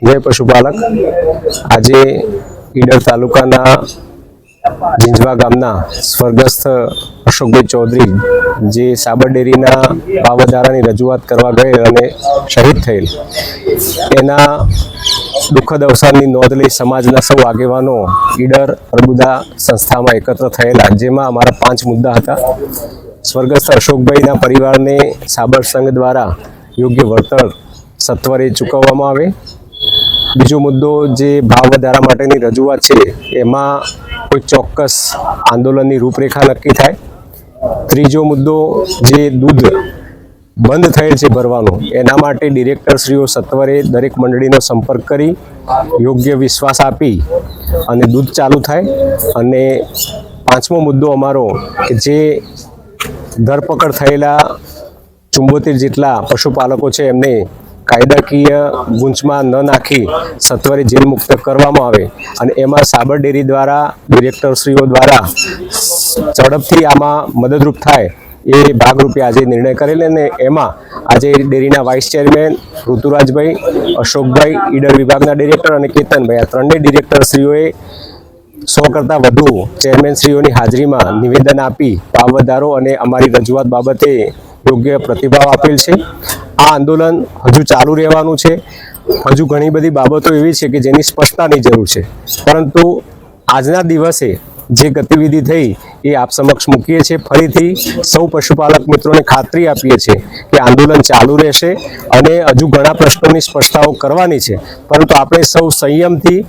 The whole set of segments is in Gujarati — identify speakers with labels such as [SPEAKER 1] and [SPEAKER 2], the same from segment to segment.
[SPEAKER 1] જય પશુપાલક। આજે ઈડર તાલુકાના જીંજવા ગામના સ્વર્ગસ્થ અશોકભાઈ ચૌધરી જે સાબર ડેરીના પાવદારાની રજૂઆત કરવા ગયેલ અને શહીદ થયેલ, એના દુઃખદ અવસાનની નોંધ લઈ સમાજના સૌ આગેવાનો ઈડર અર્બુદા સંસ્થામાં એકત્ર થયેલા, જેમાં અમારા 5 મુદ્દા હતા। સ્વર્ગસ્થ અશોકભાઈના પરિવારને સાબર સંઘ દ્વારા યોગ્ય વળતર સત્વરે ચૂકવવામાં આવે। બીજો મુદ્દો જે ભાવ વધારા માટેની રજૂઆત છે એમાં કોઈ ચોક્કસ આંદોલનની રૂપરેખા નક્કી થાય। ત્રીજો મુદ્દો જે દૂધ બંધ થયેલ છે ભરવાનું, એના માટે ડિરેક્ટરશ્રીઓ સત્વરે દરેક મંડળીનો સંપર્ક કરી યોગ્ય વિશ્વાસ આપી અને દૂધ ચાલુ થાય। અને પાંચમો મુદ્દો અમારો કે જે ધરપકડ થયેલા 74 જેટલા પશુપાલકો છે એમને કાયદાકીય ગુંચમાં ન નાખી સત્વરે જેલ મુક્ત કરવામાં આવે અને એમાં સાબર ડેરી દ્વારા ડિરેક્ટરશ્રીઓ દ્વારા ઝડપથી આમાં મદદરૂપ થાય એ ભાગરૂપે આજે નિર્ણય કરેલ। અને એમાં આજે ડેરીના વાઇસ ચેરમેન ઋતુરાજભાઈ, અશોકભાઈ, ઈડર વિભાગના ડિરેક્ટર અને કેતનભાઈ, આ ત્રણેય ડિરેક્ટરશ્રીઓએ 100 કરતાં વધુ ચેરમેનશ્રીઓની હાજરીમાં નિવેદન આપી ભાવ વધારો અને અમારી રજૂઆત બાબતે યોગ્ય પ્રતિભાવ આપેલ છે। આ આંદોલન હજુ ચાલુ રહેવાનું છે। હજુ ઘણી બધી બાબતો એવી છે કે જેની સ્પષ્ટતાની જરૂર છે, પરંતુ આજના દિવસે જે ગતિવિધિ થઈ એ આપ સમક્ષ મૂકીએ છીએ। ફરીથી સૌ પશુપાલક મિત્રોને ખાતરી આપીએ છીએ કે આંદોલન ચાલુ રહેશે અને હજુ ઘણા પ્રશ્નોની સ્પષ્ટતાઓ કરવાની છે, પરંતુ આપણે સૌ સંયમથી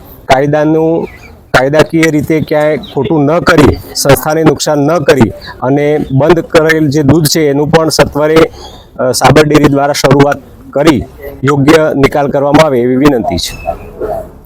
[SPEAKER 1] કાયદાકીય રીતે ક્યાંય ખોટું ન કરી, સંસ્થાને નુકસાન ન કરી અને બંધ કરેલ જે દૂધ છે એનું પણ સત્વરે સાબર ડેરી દ્વારા શરૂઆત કરી યોગ્ય નિકાલ કરવામાં આવે એવી વિનંતી છે।